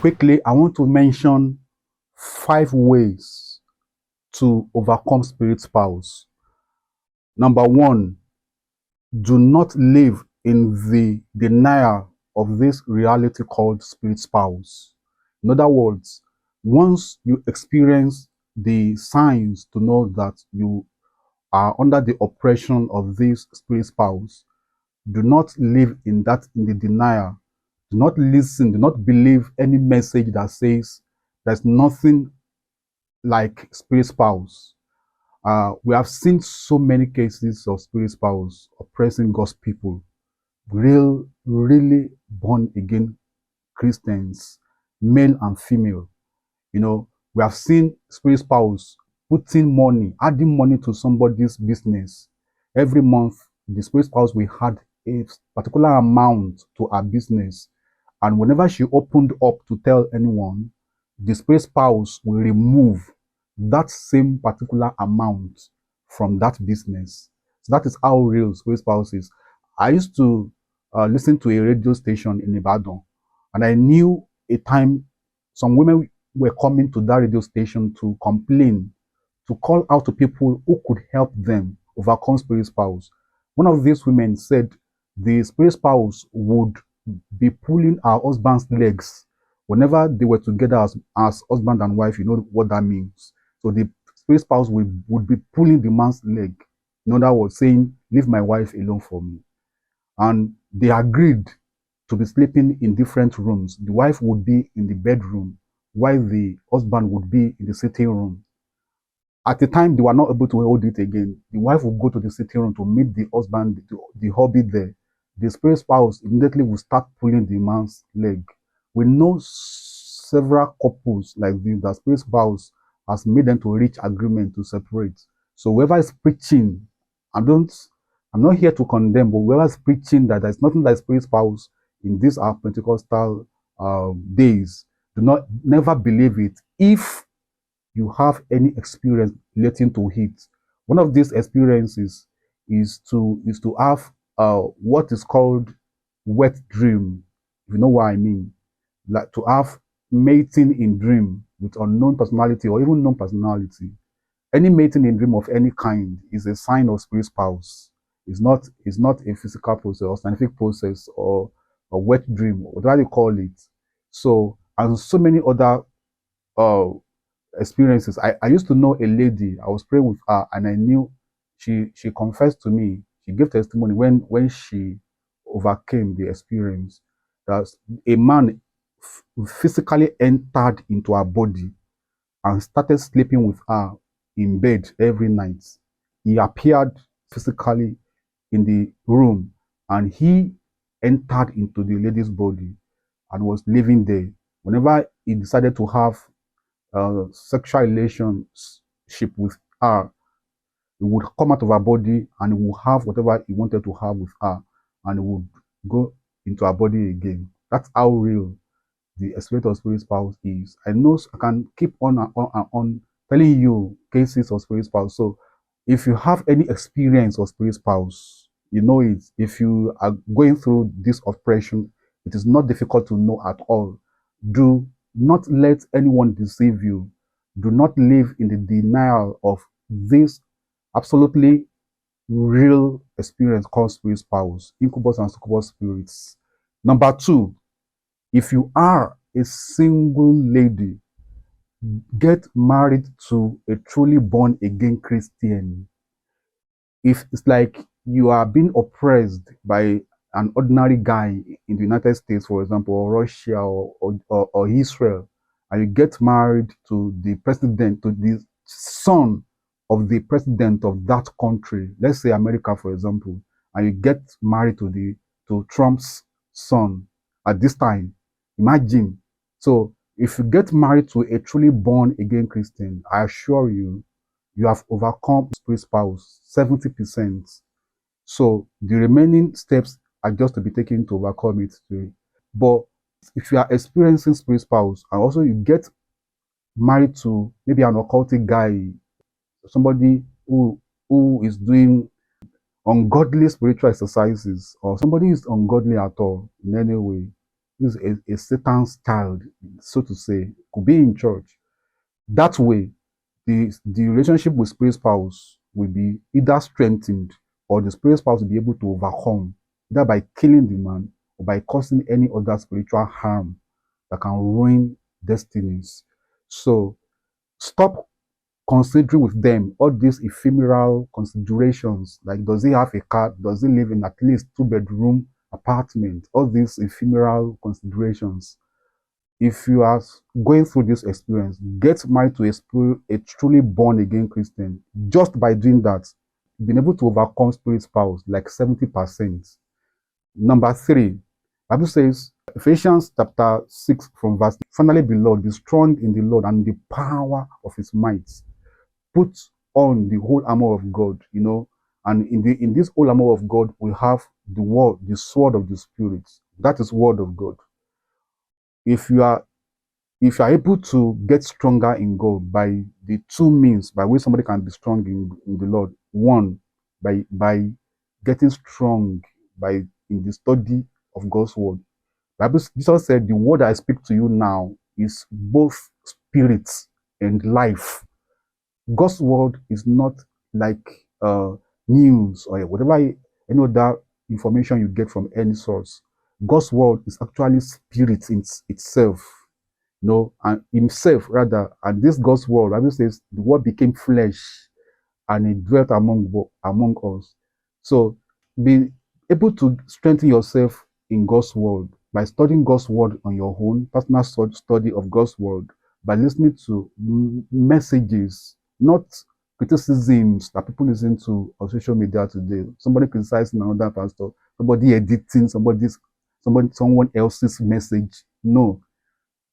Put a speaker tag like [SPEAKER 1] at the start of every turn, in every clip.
[SPEAKER 1] quickly, I want to mention 5 ways to overcome spirit spouse. Number one, do not live in the denial of this reality called spirit spouse. In other words, once you experience the signs to know that you are under the oppression of this spirit spouse, do not live in the denial. Do not listen, do not believe any message that says there's nothing like spirit spouse. We have seen so many cases of spirit spouse oppressing God's people, really born again Christians, male and female. We have seen spirit spouse putting money, adding money to somebody's business. Every month, the spirit spouse will add a particular amount to her business. And whenever she opened up to tell anyone, the spirit spouse will remove that same particular amount from that business. So that is how real spirit spouse is. I used to listen to a radio station in Ibadan, and I knew a time some women were coming to that radio station to complain, to call out to people who could help them overcome spirit spouse. One of these women said the spirit spouse would be pulling her husband's legs whenever they were together as husband and wife. You know what that means. So the spirit spouse would be pulling the man's leg. In other words, saying, "Leave my wife alone for me." And they agreed to be sleeping in different rooms. The wife would be in the bedroom while the husband would be in the sitting room. At the time they were not able to hold it again, the wife would go to the sitting room to meet the husband, the hubby there. The spirit spouse immediately will start pulling the man's leg. We know several couples like this that spirit spouse has made them to reach agreement to separate. So whoever is preaching, I'm not here to condemn, but whoever is preaching that there's nothing like spirit spouse in these our Pentecostal days, never believe it. If you have any experience relating to it, one of these experiences is to have what is called wet dream. If you know what I mean, like to have mating in dream with unknown personality or even known personality. Any mating in dream of any kind is a sign of spirit spouse. It's not a physical process or scientific process or a wet dream, whatever you call it. So, and so many other uh, experiences. I used to know a lady. I was praying with her, and I knew she confessed to me. She gave testimony when she overcame the experience. That a man physically entered into her body and started sleeping with her in bed every night. He appeared physically in the room, and he entered into the lady's body and was living there. Whenever he decided to have sexual relationship with her, he would come out of her body and he would have whatever he wanted to have with her, and he would go into her body again. That's how real the experience of spirit spouse is. I know I can keep on and on and on telling you cases of spirit spouse. So if you have any experience of spirit spouse, you know it. If you are going through this oppression, it is not difficult to know at all. Do not let anyone deceive you. Do not live in the denial of this absolutely real experience called spirit spouse, incubus and succubus spirits. Number two, if you are a single lady, get married to a truly born again Christian. If it's like you are being oppressed by an ordinary guy in the United States, for example, or Russia or Israel, and you get married to the president, to the son of the president of that country, let's say America, for example, and you get married to Trump's son at this time, imagine. So if you get married to a truly born again Christian, I assure you, you have overcome spirit spouse 70%. So the remaining steps are just to be taken to overcome it today. But if you are experiencing spirit spouse and also you get married to maybe an occultic guy, somebody who is doing ungodly spiritual exercises, or somebody is ungodly at all in any way, is a Satan's child, so to say, could be in church. That way, the relationship with spirit spouse will be either strengthened, or the spirit spouse will be able to overcome, either by killing the man or by causing any other spiritual harm that can ruin destinies. So stop considering with them all these ephemeral considerations, like does he have a car, does he live in at least 2 bedroom apartment, all these ephemeral considerations. If you are going through this experience, get married to a truly born again Christian. Just by doing that, being able to overcome spirit spouse like 70%. Number three, Bible says, Ephesians chapter 6 from verse, finally, beloved, be strong in the Lord and the power of his might. Put on the whole armor of God, and in this whole armor of God, we have the word, the sword of the spirit. That is word of God. If you are able to get stronger in God by the two means by which somebody can be strong in the Lord, one, by getting strong by in the study of God's word. Bible, Jesus said, the word I speak to you now is both spirit and life. God's word is not like news or whatever any other information you get from any source. God's word is actually spirit in itself, and himself rather. And this God's word, Bible says, the word became flesh and it dwelt among us. So be able to strengthen yourself in God's word by studying God's word on your own, personal study of God's word, by listening to messages, not criticisms that people listen to on social media today. Somebody criticizing another pastor, somebody editing someone else's message. No.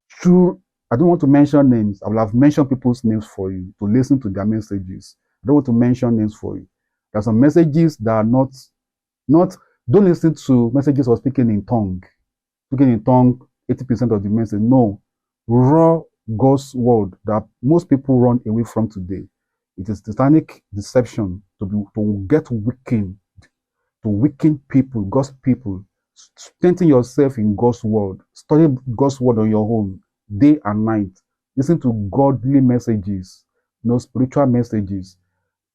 [SPEAKER 1] True, I don't want to mention names. I will have mentioned people's names for you to listen to their messages. I don't want to mention names for you. There are some messages that are not, don't listen to messages of speaking in tongue. Speaking in tongue, 80% of the message. No. Raw God's word that most people run away from today. It is satanic deception to get weakened, to weaken people, God's people. Strengthen yourself in God's word. Study God's word on your own, day and night. Listen to godly messages, spiritual messages.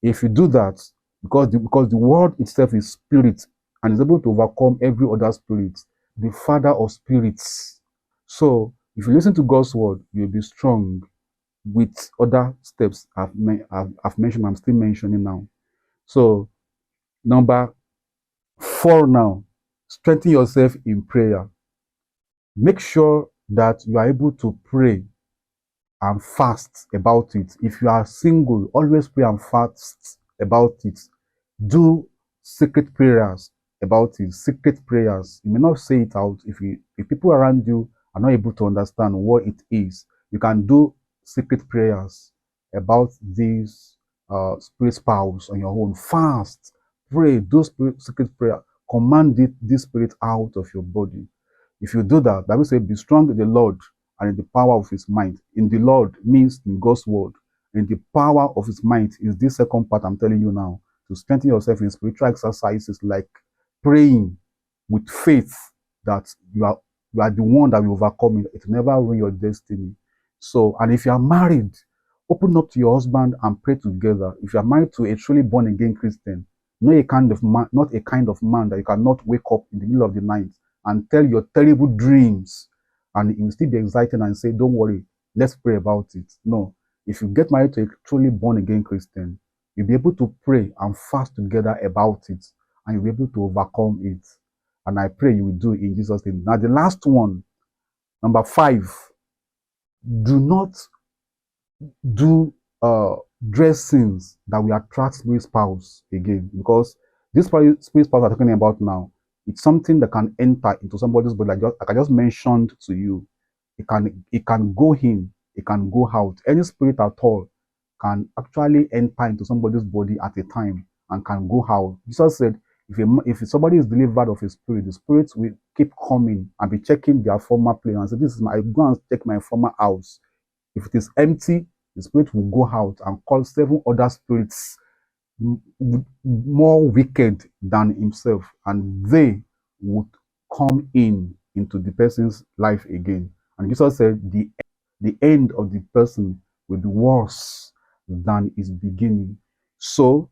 [SPEAKER 1] If you do that, because the word itself is spirit and is able to overcome every other spirit, the father of spirits. So if you listen to God's word, you'll be strong with other steps I've mentioned, I'm still mentioning now. So number 4 now, strengthen yourself in prayer. Make sure that you are able to pray and fast about it. If you are single, always pray and fast about it. Do secret prayers about it. Secret prayers. You may not say it out. If people around you are not able to understand what it is, you can do secret prayers about these spirit spouse on your own. Fast, pray, do secret prayer. Command this spirit out of your body. If you do that, Bible says, be strong in the Lord and in the power of his might. In the Lord means in God's word. In the power of his might is this second part I'm telling you now. To strengthen yourself in spiritual exercises like praying with faith that you are the one that will overcome it. It will never ruin your destiny. So, and if you are married, open up to your husband and pray together. If you are married to a truly born again Christian, not a kind of man that you cannot wake up in the middle of the night and tell your terrible dreams, and you will still be excited and say, don't worry, let's pray about it. No. If you get married to a truly born again Christian, you'll be able to pray and fast together about it, and you'll be able to overcome it. And I pray you will do it in Jesus' name. Now, the last one, number 5, do not do dressings that will attract spirit spouse again, because this spirit spouse we're talking about now, it's something that can enter into somebody's body. Like I just mentioned to you, it can go in, it can go out. Any spirit at all can actually enter into somebody's body at a time and can go out. Jesus said, if somebody is delivered of a spirit, the spirits will keep coming and be checking their former place and say, this is I go and check my former house. If it is empty, the spirit will go out and call 7 other spirits more wicked than himself, and they would come in into the person's life again. And Jesus said the end of the person will be worse than its beginning. So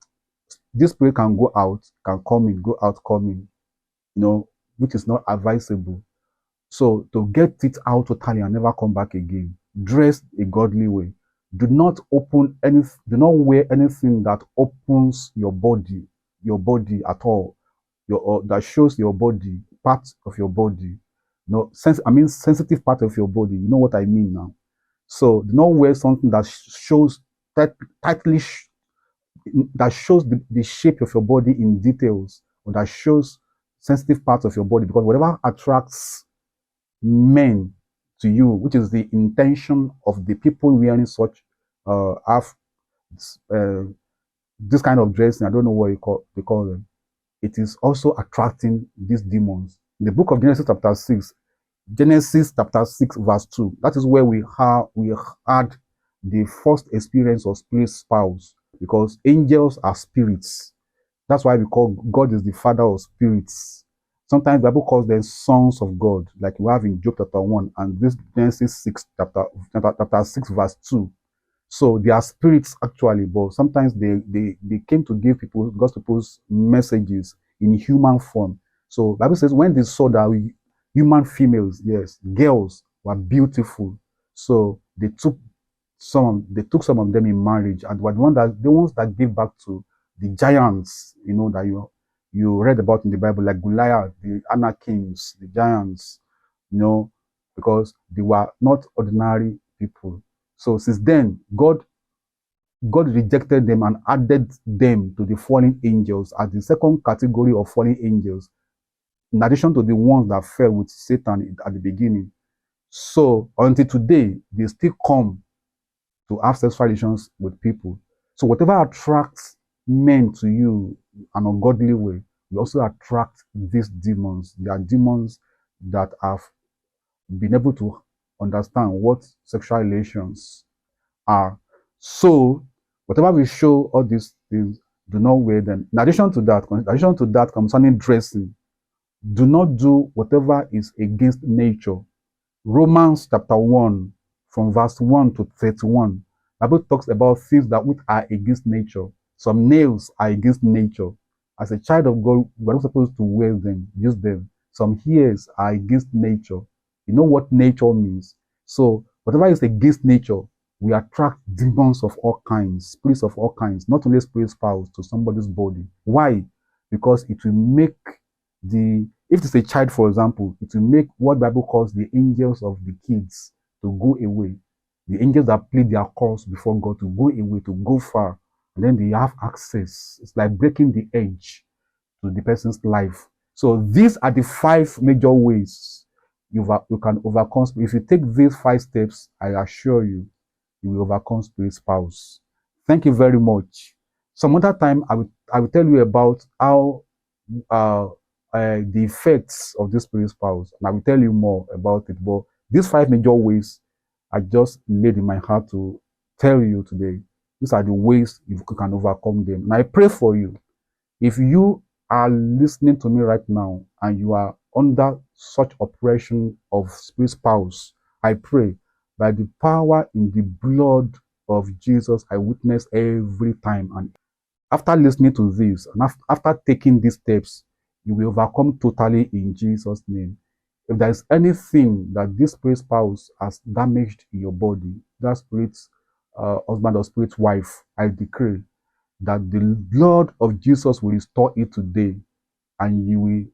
[SPEAKER 1] this spirit can go out, can come in, go out, come in, which is not advisable. So to get it out totally and never come back again, dress a godly way. Do not do not wear anything that opens your body at all. That shows your body, parts of your body. No, sensitive part of your body. You know what I mean now. So do not wear something that shows tightly that shows the shape of your body in details, or that shows sensitive parts of your body, because whatever attracts men to you, which is the intention of the people wearing such have uh, this kind of dressing. I don't know what they call them. It is also attracting these demons. In the book of Genesis chapter 6 verse 2, that is where we had the first experience of spirit spouse, because angels are spirits. That's why we call God is the father of spirits. Sometimes the Bible calls them sons of God, like we have in Job chapter 1 and this Genesis 6 chapter 6 verse 2. So they are spirits actually, but sometimes they came to give God's people's messages in human form. So the Bible says when they saw that human females, yes, girls were beautiful, so they took some of them in marriage, and were the ones that gave back to the giants, that you read about in the Bible, like Goliath, the Anakins, the giants, because they were not ordinary people. So since then, God rejected them and added them to the fallen angels as the second category of fallen angels, in addition to the ones that fell with Satan at the beginning. So until today, they still come to have sexual relations with people. So whatever attracts men to you in an ungodly way, you also attract these demons. They are demons that have been able to understand what sexual relations are. So whatever we show all these things, do not wear them. In addition to that, concerning dressing, do not do whatever is against nature. Romans chapter 1, from verse 1 to 31, the Bible talks about things that which are against nature. Some nails are against nature. As a child of God, we're not supposed to wear them, use them. Some hairs are against nature. You know what nature means. So whatever is against nature, we attract demons of all kinds, spirits of all kinds, not only spirit spouse to somebody's body. Why? Because it will make if it's a child, for example, it will make what the Bible calls the angels of the kids to go away. The angels that play their course before God to go away, to go far. And then they have access. It's like breaking the edge to the person's life. So these are the 5 major ways you can overcome. If you take these 5 steps, I assure you, you will overcome spirit spouse. Thank you very much. Some other time, I will tell you about how the effects of this spirit spouse, and I will tell you more about it. But these 5 major ways I just laid in my heart to tell you today. These are the ways you can overcome them. And I pray for you. If you are listening to me right now and you are under such oppression of spirit spouse, I pray by the power in the blood of Jesus, I witness every time. And after listening to this, and after taking these steps, you will overcome totally in Jesus' name. If there is anything that this spirit spouse has damaged in your body, that spirit's husband or spirit wife, I decree that the blood of Jesus will restore it today, and you will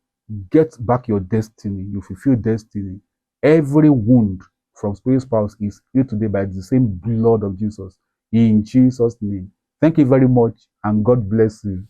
[SPEAKER 1] get back your destiny. You fulfill destiny. Every wound from spirit spouse is healed today by the same blood of Jesus. In Jesus' name. Thank you very much, and God bless you.